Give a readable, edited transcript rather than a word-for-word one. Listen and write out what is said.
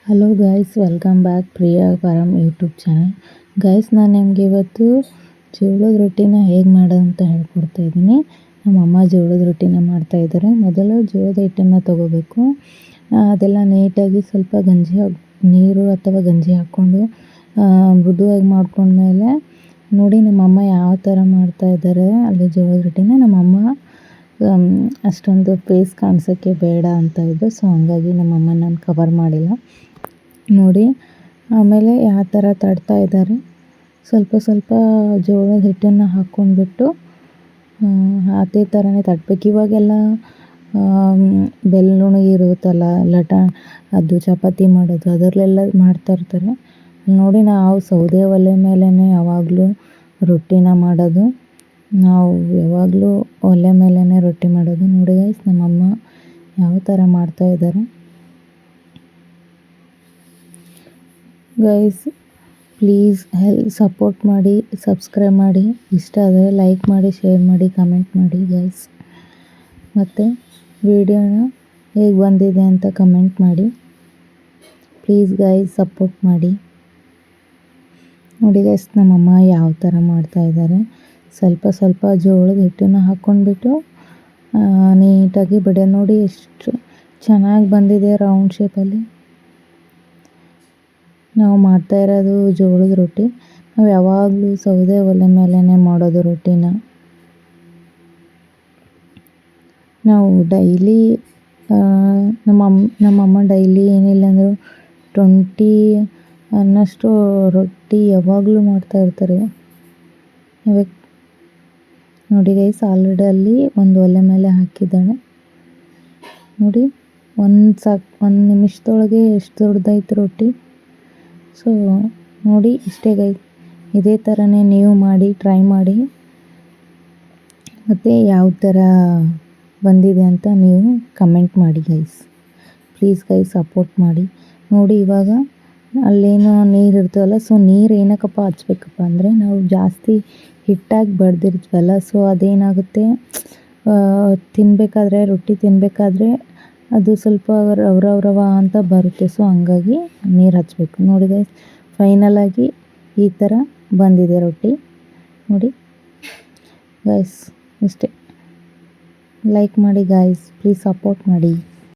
Hello guys, welcome back Priya farm YouTube channel. Guys, ನಾನು ನಿಮಗೆ ಇವತ್ತು ಜೋಳದ ರೊಟ್ಟಿನ ಹೇಗೆ ಮಾಡೋದು ಅಂತ ಹೇಳ್ಕೊಡ್ತಾ ಇದ್ದೀನಿ. ನಮ್ಮಮ್ಮ ಜೋಳದ ರೊಟ್ಟಿನ ಮಾಡ್ತಾಯಿದ್ದಾರೆ. ಮೊದಲು ಜೋಳದ ಹಿಟ್ಟನ್ನು ತೊಗೋಬೇಕು. ಅದೆಲ್ಲ ನೀಟಾಗಿ ಸ್ವಲ್ಪ ನೀರು ಅಥವಾ ಗಂಜಿ ಹಾಕ್ಕೊಂಡು ಮೃದುವಾಗಿ ಮಾಡ್ಕೊಂಡ್ಮೇಲೆ ನೋಡಿ ನಮ್ಮಮ್ಮ ಯಾವ ಥರ ಮಾಡ್ತಾಯಿದ್ದಾರೆ ಅಲ್ಲಿ ಜೋಳದ ರೊಟ್ಟಿನ. ನಮ್ಮಮ್ಮ ಅಷ್ಟೊಂದು ಫೇಸ್ ಕಾಣಿಸೋಕ್ಕೆ ಬೇಡ ಅಂತ ಇದ್ದು, ಸೊ ಹಂಗಾಗಿ ನಮ್ಮಮ್ಮ ನಾನು ಕವರ್ ಮಾಡಿಲ್ಲ ನೋಡಿ. ಆಮೇಲೆ ಯಾವ ಥರ ತಡ್ತಾ ಇದ್ದಾರೆ, ಸ್ವಲ್ಪ ಸ್ವಲ್ಪ ಜೋಳದ ಹಿಟ್ಟನ್ನು ಹಾಕ್ಕೊಂಡ್ಬಿಟ್ಟು ಅದೇ ಥರನೇ ತಟ್ಟಬೇಕು. ಇವಾಗೆಲ್ಲ ಬೆಲ್ಲುಣಿ ಇರುತ್ತಲ್ಲ, ಅದು ಚಪಾತಿ ಮಾಡೋದು ಅದರಲ್ಲೆಲ್ಲ ಮಾಡ್ತಾಯಿರ್ತಾರೆ ನೋಡಿ. ನಾವು ಸೌದೆ ಒಲೆ ಮೇಲೇ ಯಾವಾಗಲೂ ರೊಟ್ಟಿನ ಮಾಡೋದು. ನಾವು ಯಾವಾಗಲೂ ಒಲೆ ಮೇಲೇ ರೊಟ್ಟಿ ಮಾಡೋದು ನೋಡಿ. ಗೈಸ್, ನಮ್ಮಮ್ಮ ಯಾವ ಥರ ಮಾಡ್ತಾಯಿದ್ದಾರೆ. ಗೈಸ್, ಪ್ಲೀಸ್ ಸಪೋರ್ಟ್ ಮಾಡಿ, ಸಬ್ಸ್ಕ್ರೈಬ್ ಮಾಡಿ, ಇಷ್ಟ ಆದರೆ ಲೈಕ್ ಮಾಡಿ, ಶೇರ್ ಮಾಡಿ, ಕಮೆಂಟ್ ಮಾಡಿ ಗೈಸ್. ಮತ್ತು ವಿಡಿಯೋನ ಹೇಗೆ ಬಂದಿದೆ ಅಂತ ಕಮೆಂಟ್ ಮಾಡಿ ಪ್ಲೀಸ್ ಗೈಸ್, ಸಪೋರ್ಟ್ ಮಾಡಿ ನೋಡಿ. ಗೈಸ್, ನಮ್ಮಮ್ಮ ಯಾವ ಥರ ಮಾಡ್ತಾಯಿದ್ದಾರೆ, ಸ್ವಲ್ಪ ಸ್ವಲ್ಪ ಜೋಳದ ಹಿಟ್ಟನ್ನು ಹಾಕ್ಕೊಂಡ್ಬಿಟ್ಟು ನೀಟಾಗಿ ಬಿಡೋದು ನೋಡಿ. ಎಷ್ಟು ಚೆನ್ನಾಗಿ ಬಂದಿದೆ ರೌಂಡ್ ಶೇಪಲ್ಲಿ. ನಾವು ಮಾಡ್ತಾ ಇರೋದು ಜೋಳದ ರೊಟ್ಟಿ. ನಾವು ಯಾವಾಗಲೂ ಸೌದೆ ಒಲೆ ಮೇಲೇ ಮಾಡೋದು ರೊಟ್ಟಿನ. ನಾವು ಡೈಲಿ ನಮ್ಮಮ್ಮ ಡೈಲಿ ಏನಿಲ್ಲ ಅಂದರೂ 20 ಅನ್ನಷ್ಟು ರೊಟ್ಟಿ ಯಾವಾಗಲೂ ಮಾಡ್ತಾಯಿರ್ತಾರೆ. ಇವಾಗ ನೋಡಿ ಗೈಸ್, ಆಲ್ರೆಡಿ ಅಲ್ಲಿ ಒಂದು ಒಲೆ ಮೇಲೆ ಹಾಕಿದ್ದಾಳೆ ನೋಡಿ. ಒಂದು ನಿಮಿಷದೊಳಗೆ ಎಷ್ಟು ದೊಡ್ಡದಾಯ್ತು ರೊಟ್ಟಿ. ಸೊ ನೋಡಿ, ಇಷ್ಟೇ ಗೈಸ್. ಇದೇ ಥರನೇ ನೀವು ಮಾಡಿ, ಟ್ರೈ ಮಾಡಿ. ಮತ್ತು ಯಾವ ಥರ ಬಂದಿದೆ ಅಂತ ನೀವು ಕಮೆಂಟ್ ಮಾಡಿ ಗೈಸ್. ಪ್ಲೀಸ್ ಗೈಸ್, ಸಪೋರ್ಟ್ ಮಾಡಿ ನೋಡಿ. ಇವಾಗ ಅಲ್ಲೇನೋ ನೀರು ಇರ್ತವಲ್ಲ, ಸೊ ನೀರು ಏನಕ್ಕಪ್ಪ ಹಚ್ಬೇಕಪ್ಪ ಅಂದರೆ ನಾವು ಜಾಸ್ತಿ ಹಿಟ್ಟಾಗಿ ಬಡ್ದಿರ್ತೀವಲ್ಲ, ಸೊ ಅದೇನಾಗುತ್ತೆ, ತಿನ್ನಬೇಕಾದ್ರೆ ರೊಟ್ಟಿ ತಿನ್ನಬೇಕಾದ್ರೆ ಅದು ಸ್ವಲ್ಪ ರವ ಅಂತ ಬರುತ್ತೆ. ಸೊ ಹಂಗಾಗಿ ನೀರು ಹಚ್ಚಬೇಕು ನೋಡಿ ಗೈಸ್. ಫೈನಲಾಗಿ ಈ ಥರ ಬಂದಿದೆ ರೊಟ್ಟಿ ನೋಡಿ ಗೈಸ್. ಇಷ್ಟೇ. ಲೈಕ್ ಮಾಡಿ ಗೈಸ್, ಪ್ಲೀಸ್ ಸಪೋರ್ಟ್ ಮಾಡಿ.